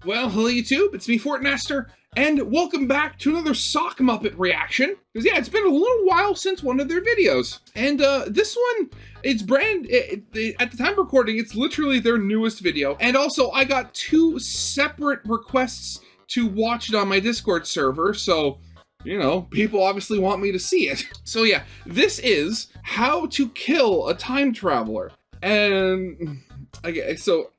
Well, hello YouTube, it's me, Fortmaster, and welcome back to another Sock Muppet reaction. Because yeah, it's been a little while since one of their videos. And this one, it's at the time of recording, it's literally their newest video. And also, I got two separate requests to watch it on my Discord server, so, you know, people obviously want me to see it. So yeah, this is How to Kill a Time Traveler. And okay, so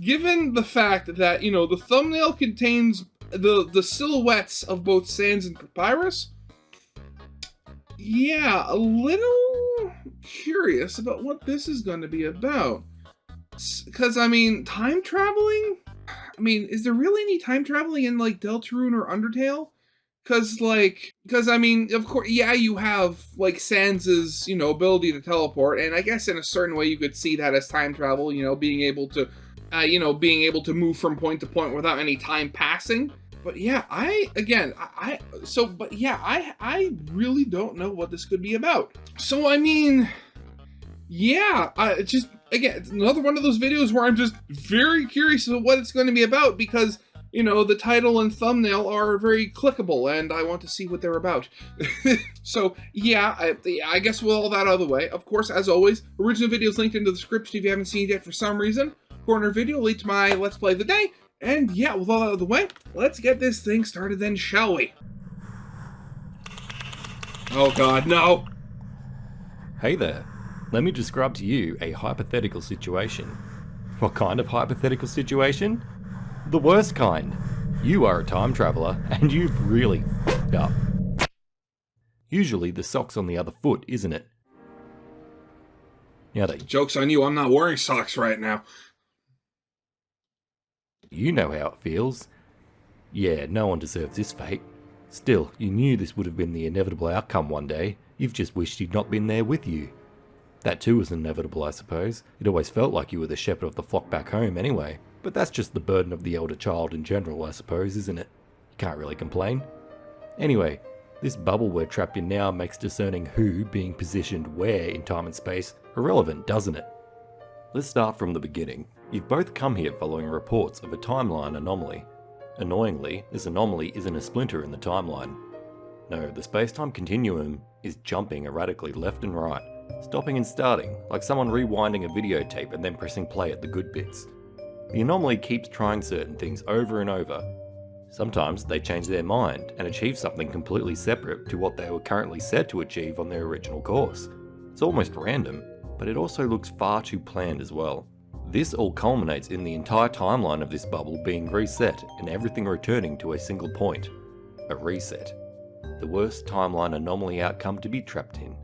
given the fact that, you know, the thumbnail contains the silhouettes of both Sans and Papyrus, yeah, a little curious about what this is going to be about. Because, I mean, time traveling? I mean, is there really any time traveling in, like, Deltarune or Undertale? Because, I mean, of course, yeah, you have, like, Sans's, you know, ability to teleport, and I guess in a certain way you could see that as time travel, you know, being able to move from point to point without any time passing. But yeah, I really don't know what this could be about. So, I mean, yeah, again, it's another one of those videos where I'm just very curious about what it's going to be about because, you know, the title and thumbnail are very clickable, and I want to see what they're about. So, yeah, I guess with all that out of the way, of course, as always, original videos linked in the description if you haven't seen it yet for some reason. Corner video lead to my Let's Play of the day, and yeah, with all that out of the way, let's get this thing started then, shall we? Oh god, no! Hey there, let me describe to you a hypothetical situation. What kind of hypothetical situation? The worst kind. You are a time traveler and you've really f***ed up. Usually the sock's on the other foot, isn't it? Now Joke's on you, I'm not wearing socks right now. You know how it feels. Yeah, no one deserves this fate. Still, you knew this would have been the inevitable outcome one day. You've just wished he'd not been there with you. That too was inevitable, I suppose. It always felt like you were the shepherd of the flock back home anyway. But that's just the burden of the elder child in general, I suppose, isn't it? You can't really complain. Anyway, this bubble we're trapped in now makes discerning who being positioned where in time and space irrelevant, doesn't it? Let's start from the beginning. You've both come here following reports of a timeline anomaly. Annoyingly, this anomaly isn't a splinter in the timeline. No, the space-time continuum is jumping erratically left and right, stopping and starting, like someone rewinding a videotape and then pressing play at the good bits. The anomaly keeps trying certain things over and over. Sometimes they change their mind and achieve something completely separate to what they were currently set to achieve on their original course. It's almost random, but it also looks far too planned as well. This all culminates in the entire timeline of this bubble being reset and everything returning to a single point. A reset. The worst timeline anomaly outcome to be trapped in.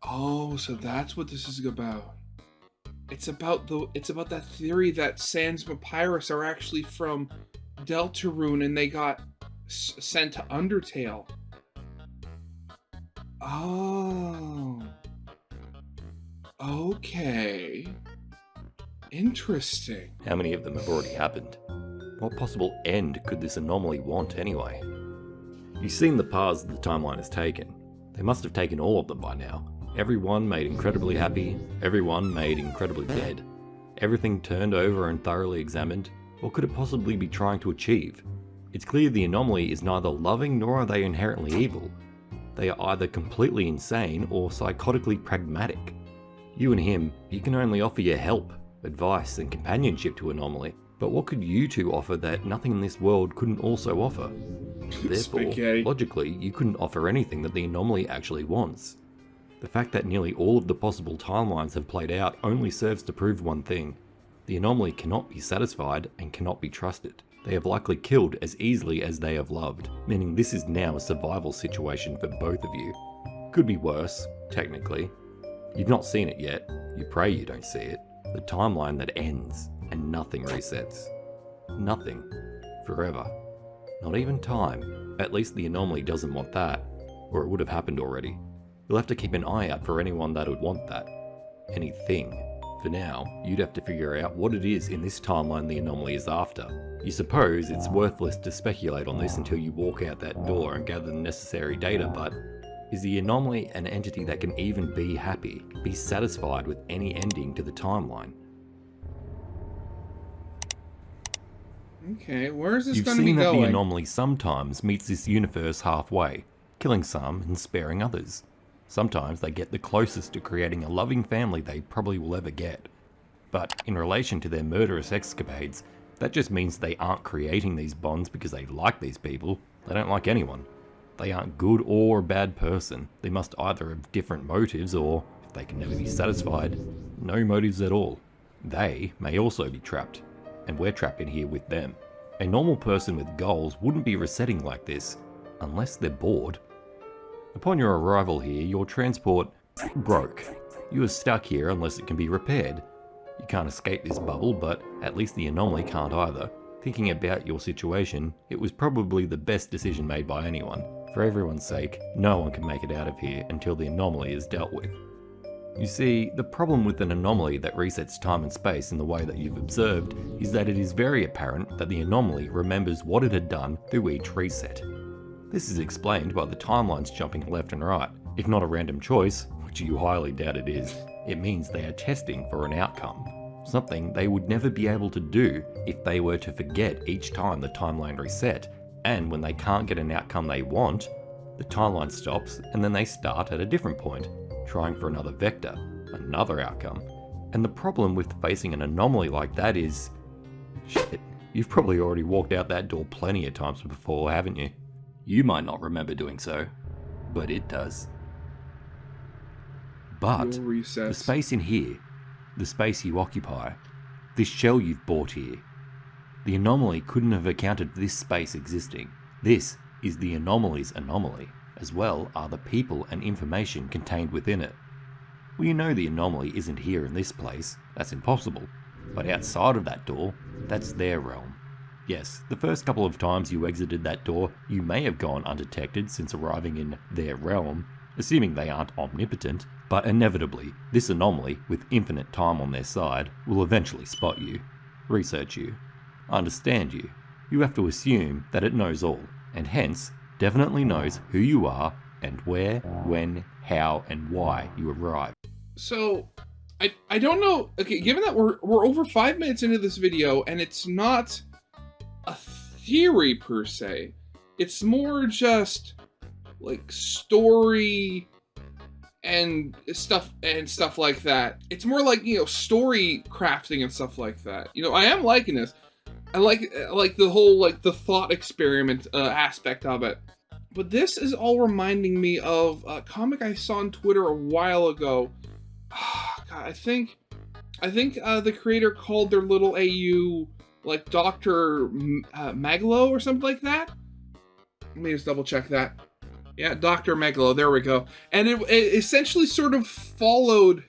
Oh, so that's what this is about. It's about that theory that Sans and Papyrus are actually from Deltarune and they got sent to Undertale. Oh. Okay. Interesting. How many of them have already happened? What possible end could this anomaly want anyway? You've seen the paths that the timeline has taken. They must have taken all of them by now. Everyone made incredibly happy, everyone made incredibly dead. Everything turned over and thoroughly examined. What could it possibly be trying to achieve? It's clear the anomaly is neither loving nor are they inherently evil. They are either completely insane or psychotically pragmatic. You and him, you can only offer your help, advice and companionship to Anomaly. But what could you two offer that nothing in this world couldn't also offer? Therefore, logically, you couldn't offer anything that the Anomaly actually wants. The fact that nearly all of the possible timelines have played out only serves to prove one thing. The Anomaly cannot be satisfied and cannot be trusted. They have likely killed as easily as they have loved, meaning this is now a survival situation for both of you. Could be worse, technically. You've not seen it yet. You pray you don't see it. The timeline that ends and nothing resets. Nothing. Forever. Not even time. At least the Anomaly doesn't want that, or it would have happened already. You'll have to keep an eye out for anyone that would want that. Anything. For now, you'd have to figure out what it is in this timeline the Anomaly is after. You suppose it's worthless to speculate on this until you walk out that door and gather the necessary data, but is the Anomaly an entity that can even be happy, be satisfied with any ending to the timeline? Okay, where is this You've going to be seen that the going? anomaly sometimes meets this universe halfway, killing some and sparing others. Sometimes they get the closest to creating a loving family they probably will ever get. But in relation to their murderous escapades, that just means they aren't creating these bonds because they like these people. They don't like anyone. They aren't good or a bad person. They must either have different motives or, if they can never be satisfied, no motives at all. They may also be trapped, and we're trapped in here with them. A normal person with goals wouldn't be resetting like this, unless they're bored. Upon your arrival here, your transport broke. You are stuck here unless it can be repaired. You can't escape this bubble, but at least the anomaly can't either. Thinking about your situation, it was probably the best decision made by anyone. For everyone's sake, no one can make it out of here until the anomaly is dealt with. You see, the problem with an anomaly that resets time and space in the way that you've observed is that it is very apparent that the anomaly remembers what it had done through each reset. This is explained by the timelines jumping left and right. If not a random choice, which you highly doubt it is, it means they are testing for an outcome. Something they would never be able to do if they were to forget each time the timeline reset, and when they can't get an outcome they want, the timeline stops and then they start at a different point, trying for another vector, another outcome. And the problem with facing an anomaly like that is... shit, you've probably already walked out that door plenty of times before, haven't you? You might not remember doing so, but it does. But the space in here, the space you occupy, this shell you've bought here, the anomaly couldn't have accounted for this space existing. This is the anomaly's anomaly, as well are the people and information contained within it. Well, you know the anomaly isn't here in this place, that's impossible, but outside of that door, that's their realm. Yes, the first couple of times you exited that door, you may have gone undetected since arriving in their realm, assuming they aren't omnipotent, but inevitably, this anomaly, with infinite time on their side, will eventually spot you, research you, understand you. You have to assume that it knows all, and hence, definitely knows who you are, and where, when, how, and why you arrived. So, I don't know, okay, given that we're over 5 minutes into this video, and it's not a theory per se, it's more just like story and stuff like that. It's more like, you know, story crafting and stuff like that. You know, I am liking this. I like the whole, like, the thought experiment aspect of it. But this is all reminding me of a comic I saw on Twitter a while ago. God, I think the creator called their little AU like Dr. Megalo or something like that. Let me just double check that. Yeah, Dr. Megalo, there we go. And it essentially sort of followed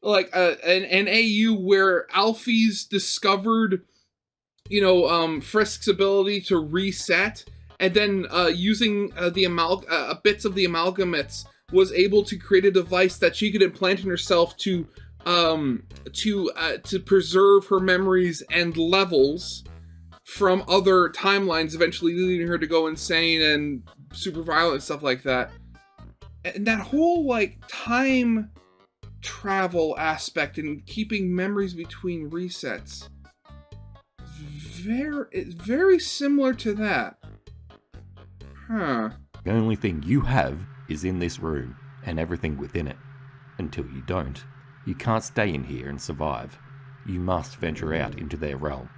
like an AU where Alfie's discovered, you know, Frisk's ability to reset, and then using the bits of the amalgamates was able to create a device that she could implant in herself to preserve her memories and levels from other timelines, eventually leading her to go insane and super violent and stuff like that. And that whole like time travel aspect and keeping memories between resets, very similar to that. Huh. The only thing you have is in this room, and everything within it. Until you don't. You can't stay in here and survive. You must venture out into their realm.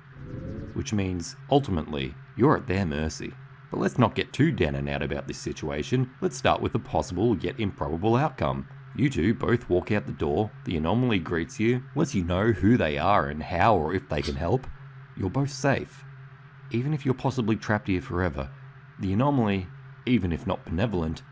Which means, ultimately, you're at their mercy. But let's not get too down and out about this situation. Let's start with a possible yet improbable outcome. You two both walk out the door, the anomaly greets you, lets you know who they are and how or if they can help. You're both safe. Even if you're possibly trapped here forever, the anomaly, even if not benevolent,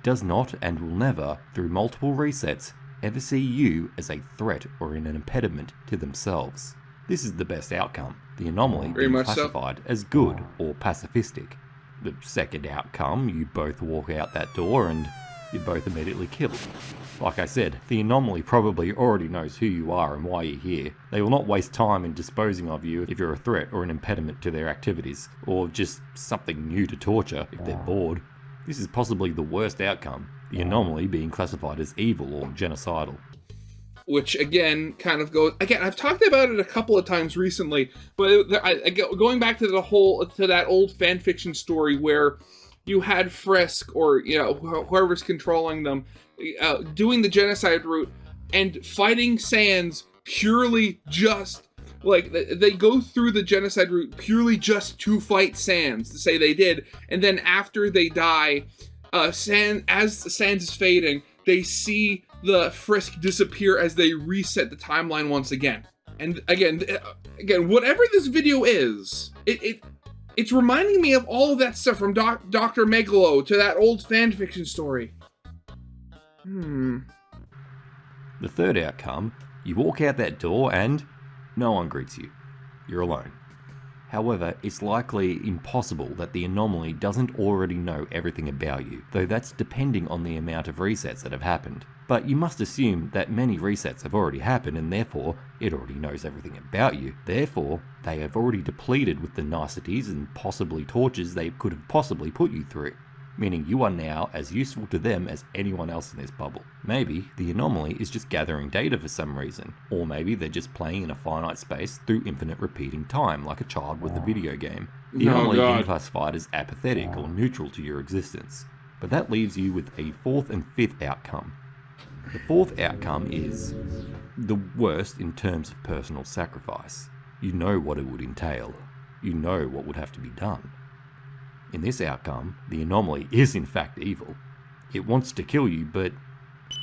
does not and will never, through multiple resets, ever see you as a threat or an impediment to themselves. This is the best outcome, the anomaly being classified as good or pacifistic. The second outcome, you both walk out that door and you're both immediately killed. Like I said, the anomaly probably already knows who you are and why you're here. They will not waste time in disposing of you if you're a threat or an impediment to their activities, or just something new to torture if they're bored. This is possibly the worst outcome, the anomaly being classified as evil or genocidal. which again kind of goes, again, I've talked about it a couple of times recently, but going back to that old fan fiction story where you had Frisk, or whoever's controlling them, doing the genocide route and fighting Sans purely just like they go through the genocide route purely just to fight Sans, to say they did, and then after they die, as Sans is fading, they see the Frisk disappear as they reset the timeline once again. And again, whatever this video is, it's reminding me of all of that stuff from Dr. Megalo to that old fanfiction story. The third outcome, you walk out that door and no one greets you. You're alone. However, it's likely impossible that the anomaly doesn't already know everything about you, though that's depending on the amount of resets that have happened. But you must assume that many resets have already happened and therefore it already knows everything about you. Therefore, they have already depleted with the niceties and possibly tortures they could have possibly put you through, meaning you are now as useful to them as anyone else in this bubble. Maybe the anomaly is just gathering data for some reason, or maybe they're just playing in a finite space through infinite repeating time, like a child with a video game. The anomaly can be classified as apathetic or neutral to your existence. But that leaves you with a fourth and fifth outcome. The fourth outcome is the worst in terms of personal sacrifice. You know what it would entail. You know what would have to be done. In this outcome, the anomaly is in fact evil. It wants to kill you, but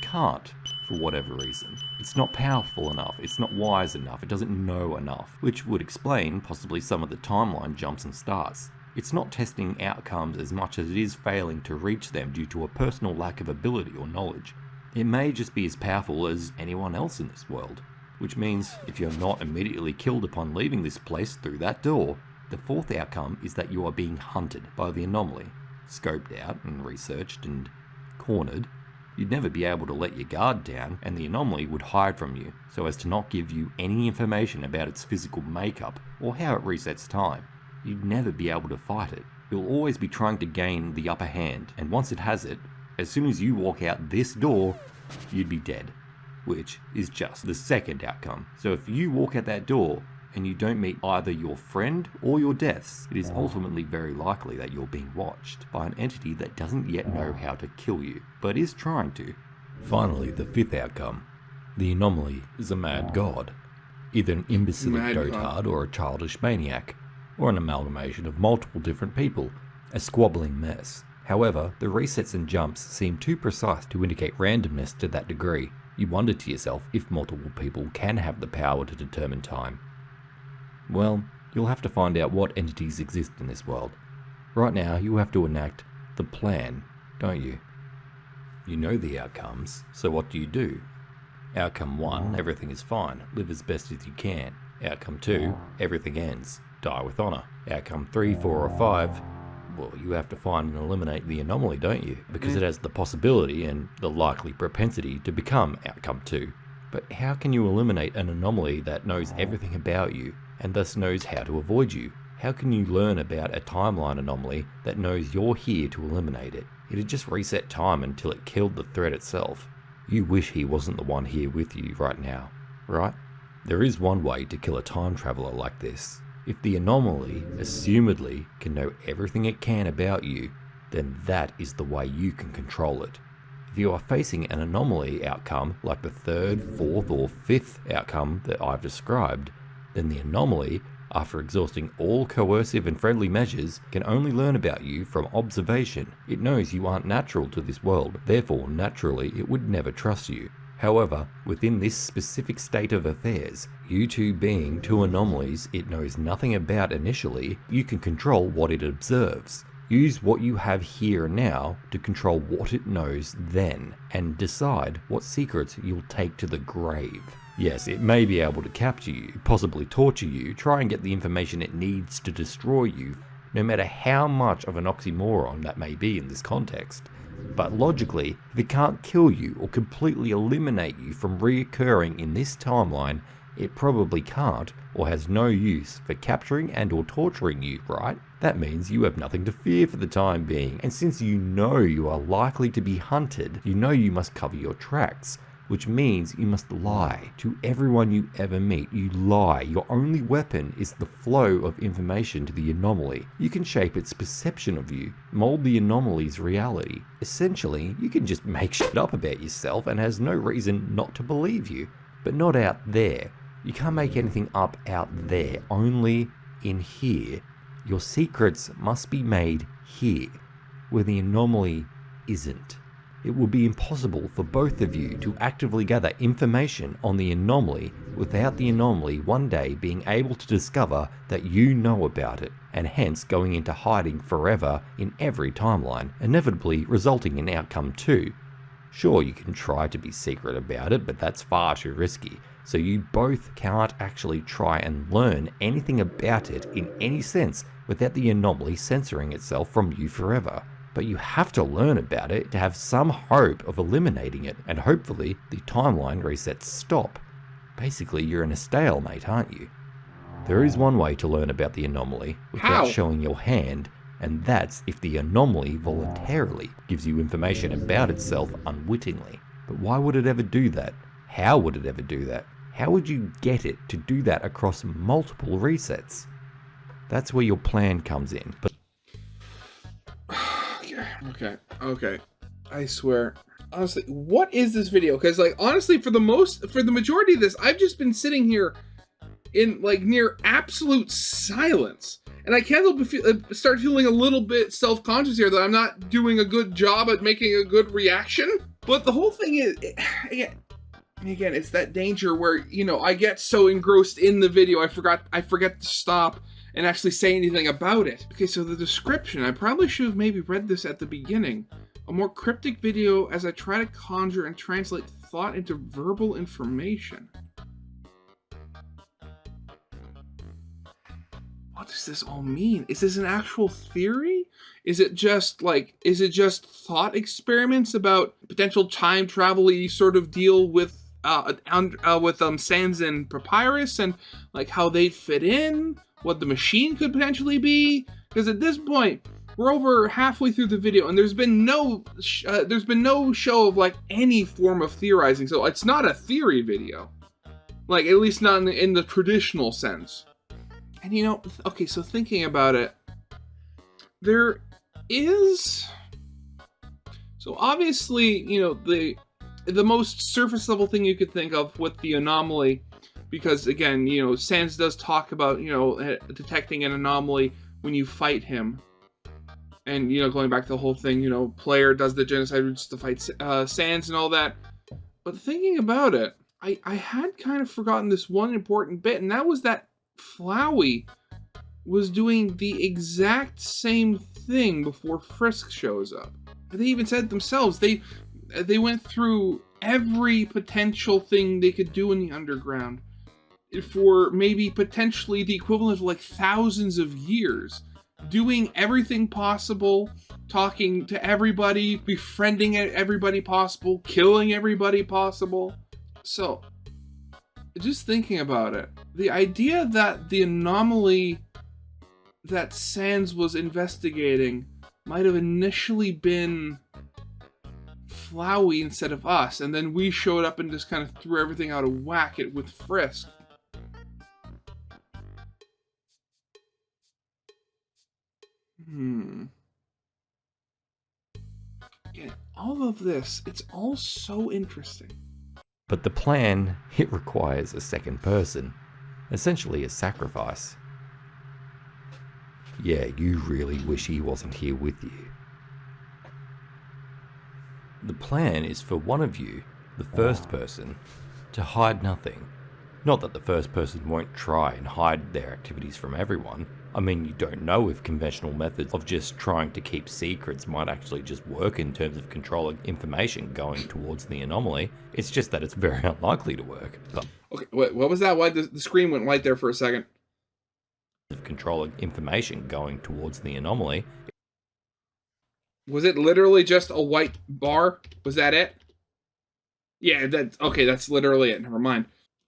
can't, for whatever reason. It's not powerful enough, it's not wise enough, it doesn't know enough, which would explain possibly some of the timeline jumps and starts. It's not testing outcomes as much as it is failing to reach them due to a personal lack of ability or knowledge. It may just be as powerful as anyone else in this world, which means if you're not immediately killed upon leaving this place through that door, the fourth outcome is that you are being hunted by the anomaly, scoped out and researched and cornered. You'd never be able to let your guard down, and the anomaly would hide from you so as to not give you any information about its physical makeup or how it resets time. You'd never be able to fight it. You'll always be trying to gain the upper hand, and once it has it, as soon as you walk out this door, you'd be dead, which is just the second outcome. So if you walk out that door and you don't meet either your friend or your deaths, it is ultimately very likely that you're being watched by an entity that doesn't yet know how to kill you, but is trying to. Finally, the fifth outcome. The anomaly is a mad god. Either an imbecilic dotard or a childish maniac, or an amalgamation of multiple different people, a squabbling mess. However, the resets and jumps seem too precise to indicate randomness to that degree. You wonder to yourself if multiple people can have the power to determine time. Well, you'll have to find out what entities exist in this world. Right now, you have to enact the plan, don't you? You know the outcomes, so what do? Outcome 1, everything is fine, live as best as you can. Outcome 2, everything ends, die with honor. Outcome 3, 4 or 5, well, you have to find and eliminate the anomaly, don't you? Because it has the possibility and the likely propensity to become outcome 2. But how can you eliminate an anomaly that knows everything about you and thus knows how to avoid you? How can you learn about a timeline anomaly that knows you're here to eliminate it? It'd just reset time until it killed the threat itself. You wish he wasn't the one here with you right now, right? There is one way to kill a time traveler like this. If the anomaly, assumedly, can know everything it can about you, then that is the way you can control it. If you are facing an anomaly outcome like the third, fourth or fifth outcome that I've described, then the anomaly, after exhausting all coercive and friendly measures, can only learn about you from observation. It knows you aren't natural to this world, therefore naturally it would never trust you. However, within this specific state of affairs, you two being two anomalies it knows nothing about initially, you can control what it observes. Use what you have here and now to control what it knows then, and decide what secrets you'll take to the grave. Yes, it may be able to capture you, possibly torture you, try and get the information it needs to destroy you, no matter how much of an oxymoron that may be in this context. But logically, if it can't kill you or completely eliminate you from reoccurring in this timeline, it probably can't or has no use for capturing and or torturing you, right? That means you have nothing to fear for the time being, and since you know you are likely to be hunted, you know you must cover your tracks. which means you must lie to everyone you ever meet. You lie. Your only weapon is the flow of information to the anomaly. You can shape its perception of you, mold the anomaly's reality. Essentially, you can just make shit up about yourself and has no reason not to believe you. But not out there. You can't make anything up out there, only in here. Your secrets must be made here, where the anomaly isn't. It would be impossible for both of you to actively gather information on the anomaly without the anomaly one day being able to discover that you know about it, and hence going into hiding forever in every timeline, inevitably resulting in outcome 2. Sure, you can try to be secret about it, but that's far too risky, so you both can't actually try and learn anything about it in any sense without the anomaly censoring itself from you forever. But you have to learn about it to have some hope of eliminating it, and hopefully the timeline resets stop. Basically, you're in a stalemate, aren't you? There is one way to learn about the anomaly without showing your hand, and that's if the anomaly voluntarily gives you information about itself unwittingly. But why would it ever do that? How would it ever do that? How would you get it to do that across multiple resets? That's where your plan comes in. But Okay. I swear. Honestly, what is this video? Because, like, honestly, for the majority of this, I've just been sitting here in, like, near absolute silence. And I can't help but start feeling a little bit self-conscious here that I'm not doing a good job at making a good reaction. But the whole thing is, again, it's that danger where, you know, I get so engrossed in the video, I forget to stop and actually say anything about it. Okay, so the description, I probably should have maybe read this at the beginning. A more cryptic video as I try to conjure and translate thought into verbal information. What does this all mean? Is this an actual theory? Is it just thought experiments about potential time travel-y sort of deal with Sans and Papyrus and like how they fit in? What the machine could potentially be? Because at this point, we're over halfway through the video, and there's been no show of like any form of theorizing. So it's not a theory video, like at least not in the traditional sense. And you know, okay, so thinking about it, there is. So obviously, you know, the most surface level thing you could think of with the anomaly. Because again, you know, Sans does talk about, you know, detecting an anomaly when you fight him. And, you know, going back to the whole thing, you know, player does the genocide just to fight Sans and all that. But thinking about it, I had kind of forgotten this one important bit, and that was that Flowey was doing the exact same thing before Frisk shows up. They even said themselves, they went through every potential thing they could do in the underground for maybe potentially the equivalent of like thousands of years, doing everything possible, talking to everybody, befriending everybody possible, killing everybody possible. So, just thinking about it, the idea that the anomaly that Sans was investigating might have initially been Flowey instead of us, and then we showed up and just kind of threw everything out of whack with Frisk. Yeah, all of this, it's all so interesting. But the plan, it requires a second person, essentially a sacrifice. Yeah, you really wish he wasn't here with you. The plan is for one of you, the first person, to hide nothing. Not that the first person won't try and hide their activities from everyone. I mean, you don't know if conventional methods of just trying to keep secrets might actually just work in terms of controlling information going towards the anomaly. It's just that it's very unlikely to work. But okay, what was that? Why the screen went white there for a second? Of controlling information going towards the anomaly. Was it literally just a white bar? Was that it? Yeah, that's literally it. Never mind.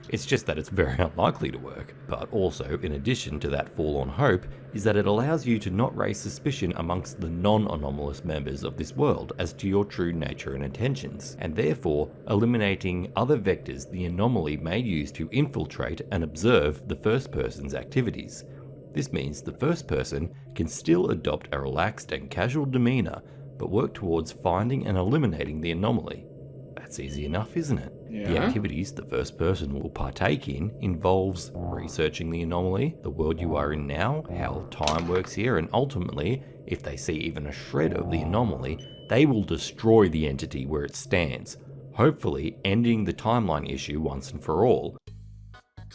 It's just that it's very unlikely to work, but also, in addition to that forlorn hope, is that it allows you to not raise suspicion amongst the non-anomalous members of this world as to your true nature and intentions, and therefore eliminating other vectors the anomaly may use to infiltrate and observe the first person's activities. This means the first person can still adopt a relaxed and casual demeanour, but work towards finding and eliminating the anomaly. That's easy enough, isn't it? Yeah. The activities the first person will partake in involves researching the anomaly, the world you are in now, how time works here, and ultimately, if they see even a shred of the anomaly, they will destroy the entity where it stands, hopefully ending the timeline issue once and for all.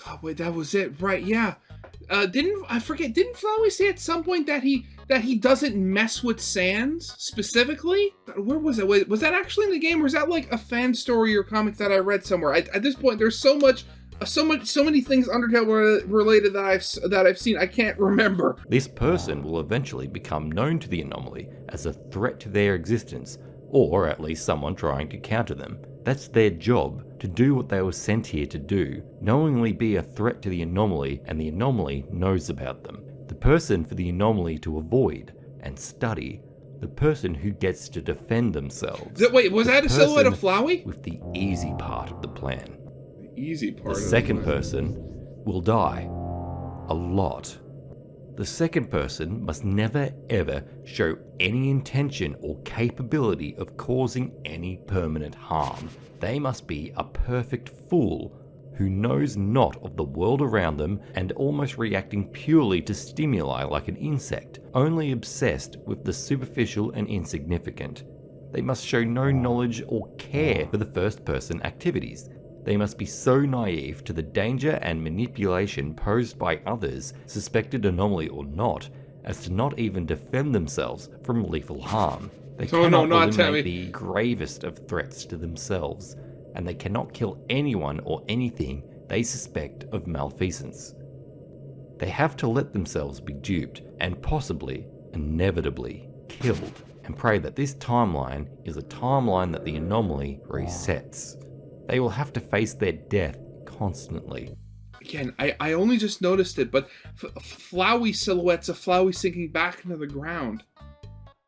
God, wait, that was it, right? Yeah. Didn't Flowey say at some point that he doesn't mess with Sans specifically? Where was it? Was that actually in the game, or is that like a fan story or comic that I read somewhere? At this point, there's so many things Undertale related that I've seen, I can't remember. This person will eventually become known to the anomaly as a threat to their existence, or at least someone trying to counter them. That's their job, to do what they were sent here to do, knowingly be a threat to the anomaly, and the anomaly knows about them. The person for the anomaly to avoid and study, the person who gets to defend themselves. Wait, was that a silhouette of Flowey? With the easy part of the plan. The easy part. The second person will die. A lot. The second person must never ever show any intention or capability of causing any permanent harm. They must be a perfect fool who knows not of the world around them and almost reacting purely to stimuli like an insect, only obsessed with the superficial and insignificant. They must show no knowledge or care for the first person activities. They must be so naive to the danger and manipulation posed by others, suspected anomaly or not, as to not even defend themselves from lethal harm. They cannot eliminate the gravest of threats to themselves, and they cannot kill anyone or anything they suspect of malfeasance. They have to let themselves be duped, and possibly, inevitably, killed, and pray that this timeline is a timeline that the anomaly resets. They will have to face their death constantly. Again, I only just noticed it, but Flowey silhouettes of Flowey sinking back into the ground.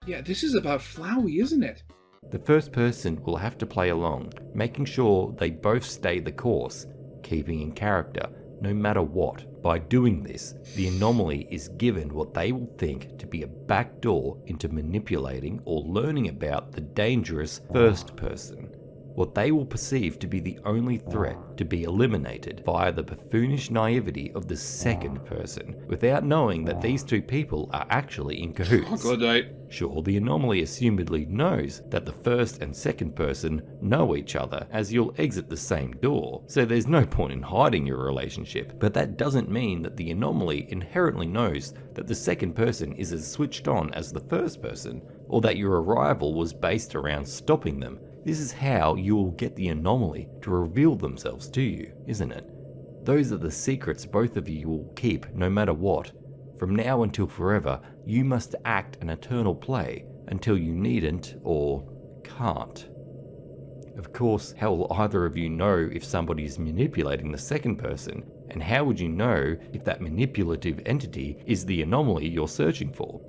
Yeah, this is about Flowey, isn't it? The first person will have to play along, making sure they both stay the course, keeping in character, no matter what. By doing this, the anomaly is given what they will think to be a backdoor into manipulating or learning about the dangerous first person. What they will perceive to be the only threat to be eliminated via the buffoonish naivety of the second person, without knowing that these two people are actually in cahoots. Sure, the anomaly assumedly knows that the first and second person know each other, as you'll exit the same door, so there's no point in hiding your relationship, but that doesn't mean that the anomaly inherently knows that the second person is as switched on as the first person, or that your arrival was based around stopping them. This is how you will get the anomaly to reveal themselves to you, isn't it? Those are the secrets both of you will keep no matter what. From now until forever, you must act an eternal play until you needn't or can't. Of course, how will either of you know if somebody is manipulating the second person? And how would you know if that manipulative entity is the anomaly you're searching for?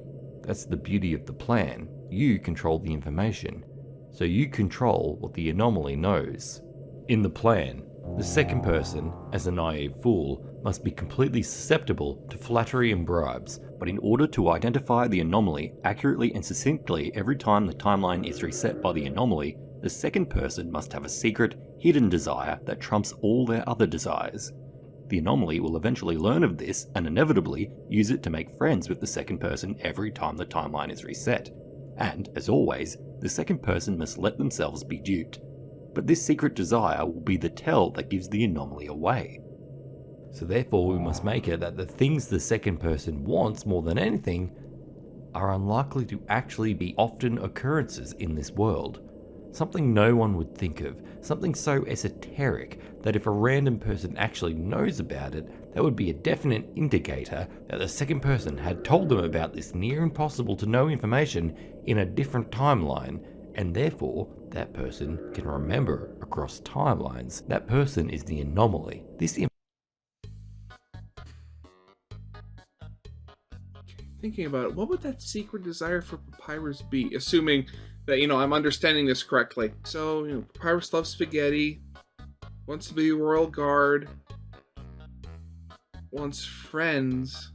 That's the beauty of the plan. You control the information. So you control what the anomaly knows. In the plan, the second person, as a naive fool, must be completely susceptible to flattery and bribes, but in order to identify the anomaly accurately and succinctly every time the timeline is reset by the anomaly, the second person must have a secret, hidden desire that trumps all their other desires. The anomaly will eventually learn of this and inevitably use it to make friends with the second person every time the timeline is reset. And, as always, the second person must let themselves be duped. But this secret desire will be the tell that gives the anomaly away. So therefore we must make it that the things the second person wants more than anything are unlikely to actually be often occurrences in this world. Something no one would think of, something so esoteric that if a random person actually knows about it, that would be a definite indicator that the second person had told them about this near impossible to know information in a different timeline, and therefore that person can remember a across timelines, that person is the anomaly. Thinking about it, what would that secret desire for Papyrus be? Assuming that, I'm understanding this correctly. So, Papyrus loves spaghetti, wants to be a royal guard, wants friends.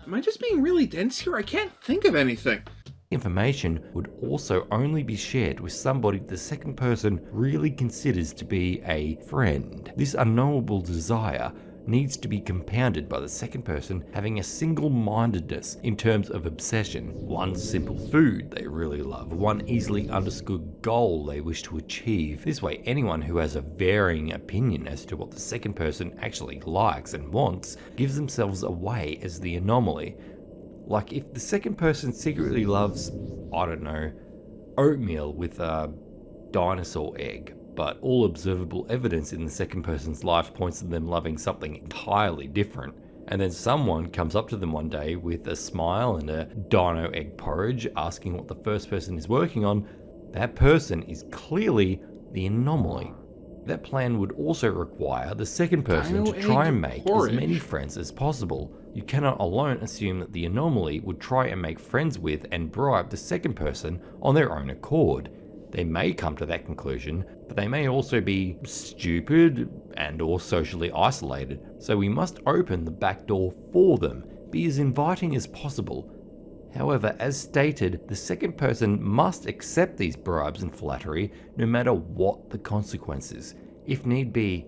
Am I just being really dense here? I can't think of anything. Information would also only be shared with somebody the second person really considers to be a friend. This unknowable desire needs to be compounded by the second person having a single-mindedness in terms of obsession. One simple food they really love, one easily understood goal they wish to achieve. This way, anyone who has a varying opinion as to what the second person actually likes and wants gives themselves away as the anomaly. Like if the second person secretly loves, I don't know, oatmeal with a dinosaur egg, but all observable evidence in the second person's life points to them loving something entirely different. And then someone comes up to them one day with a smile and a dino egg porridge asking what the first person is working on. That person is clearly the anomaly. That plan would also require the second person to try and make as many friends as possible. You cannot alone assume that the anomaly would try and make friends with and bribe the second person on their own accord. They may come to that conclusion, but they may also be stupid and or socially isolated, so we must open the back door for them, be as inviting as possible. However, as stated, the second person must accept these bribes and flattery no matter what the consequences. If need be,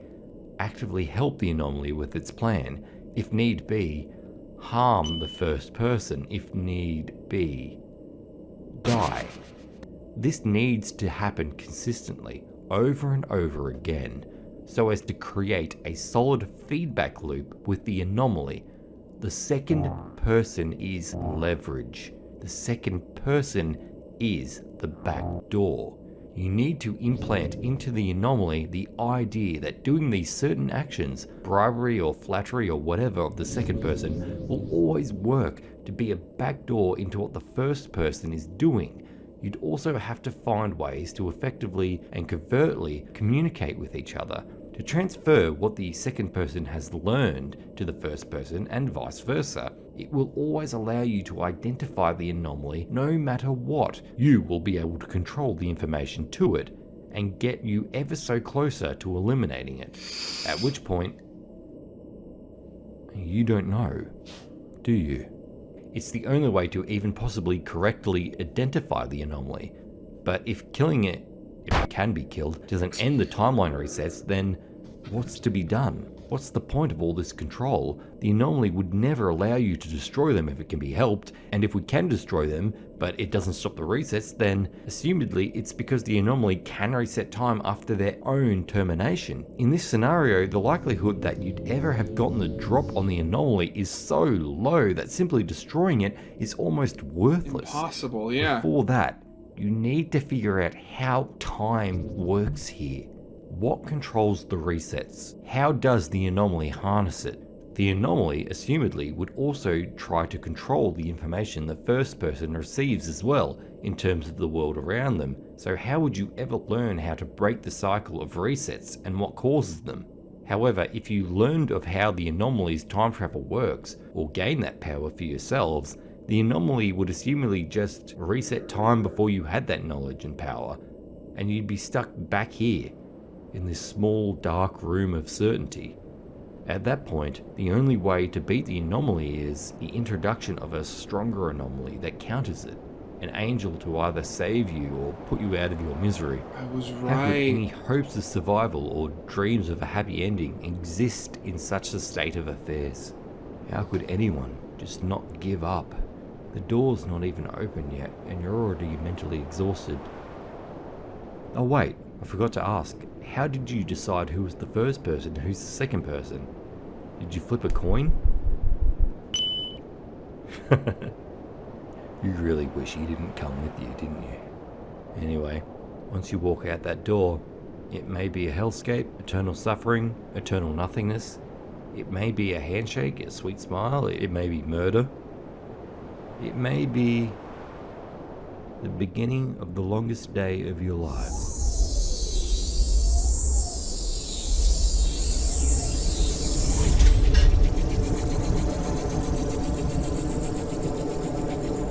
actively help the anomaly with its plan. If need be, harm the first person. If need be, die. This needs to happen consistently, over and over again, so as to create a solid feedback loop with the anomaly. The second person is leverage. The second person is the back door. You need to implant into the anomaly the idea that doing these certain actions, bribery or flattery or whatever of the second person, will always work to be a back door into what the first person is doing. You'd also have to find ways to effectively and covertly communicate with each other, to transfer what the second person has learned to the first person and vice versa. It will always allow you to identify the anomaly no matter what. You will be able to control the information to it and get you ever so closer to eliminating it. At which point, you don't know, do you? It's the only way to even possibly correctly identify the anomaly. But if killing it, if it can be killed, doesn't end the timeline resets, then what's to be done? What's the point of all this control? The anomaly would never allow you to destroy them if it can be helped, and if we can destroy them, but it doesn't stop the resets, then assumedly it's because the anomaly can reset time after their own termination. In this scenario, the likelihood that you'd ever have gotten the drop on the anomaly is so low that simply destroying it is almost worthless. Impossible, yeah. Before that, you need to figure out how time works here. What controls the resets? How does the anomaly harness it? The anomaly, assumedly, would also try to control the information the first person receives as well, in terms of the world around them. So how would you ever learn how to break the cycle of resets and what causes them? However, if you learned of how the anomaly's time travel works, or gain that power for yourselves, the anomaly would assumedly just reset time before you had that knowledge and power, and you'd be stuck back here, in this small dark room of certainty. At that point, the only way to beat the anomaly is the introduction of a stronger anomaly that counters it. An angel to either save you or put you out of your misery. I was How could right. any hopes of survival or dreams of a happy ending exist in such a state of affairs? How could anyone just not give up? The door's not even open yet, and you're already mentally exhausted. Oh wait, I forgot to ask. How did you decide who was the first person and who's the second person? Did you flip a coin? You really wish he didn't come with you, didn't you? Anyway, once you walk out that door, it may be a hellscape, eternal suffering, eternal nothingness. It may be a handshake, a sweet smile. It may be murder. It may be the beginning of the longest day of your lives.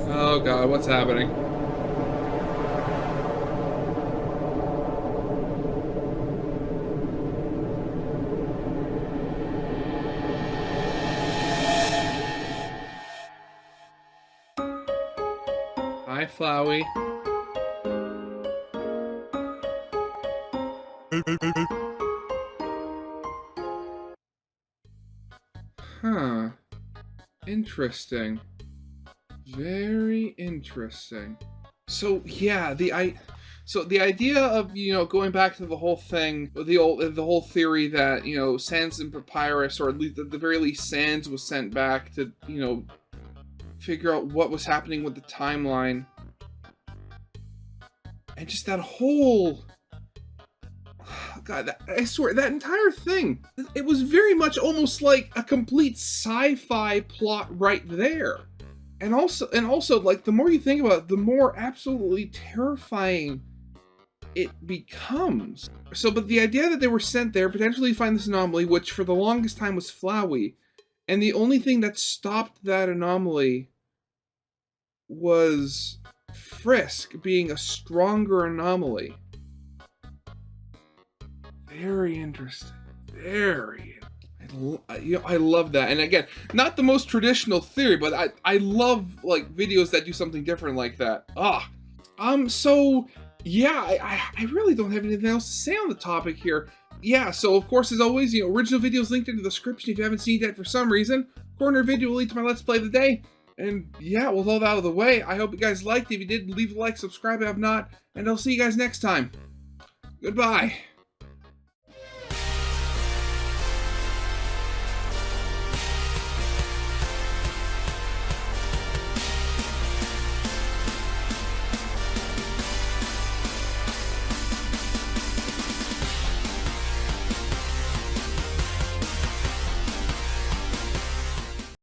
Oh god, what's happening? Hi, Flowey. Huh. Interesting. Very interesting. So yeah, the idea of, you know, going back to the whole thing, the whole theory that, you know, Sans and Papyrus, or at least at the very least Sans, was sent back to, you know, figure out what was happening with the timeline, and just that whole, God, I swear, that entire thing, it was very much almost like a complete sci-fi plot right there. And also, like, the more you think about it, the more absolutely terrifying it becomes. So, but the idea that they were sent there, potentially to find this anomaly, which for the longest time was Flowey, and the only thing that stopped that anomaly was Frisk being a stronger anomaly. Very interesting. Very. I love that. And again, not the most traditional theory, but I love, like, videos that do something different like that. So yeah, I really don't have anything else to say on the topic here. Yeah, so of course, as always, you know, original videos linked in the description if you haven't seen that for some reason. Corner video will lead to my Let's Play of the day. And yeah, with all that out of the way, I hope you guys liked it. If you did, leave a like, subscribe if not, and I'll see you guys next time. Goodbye.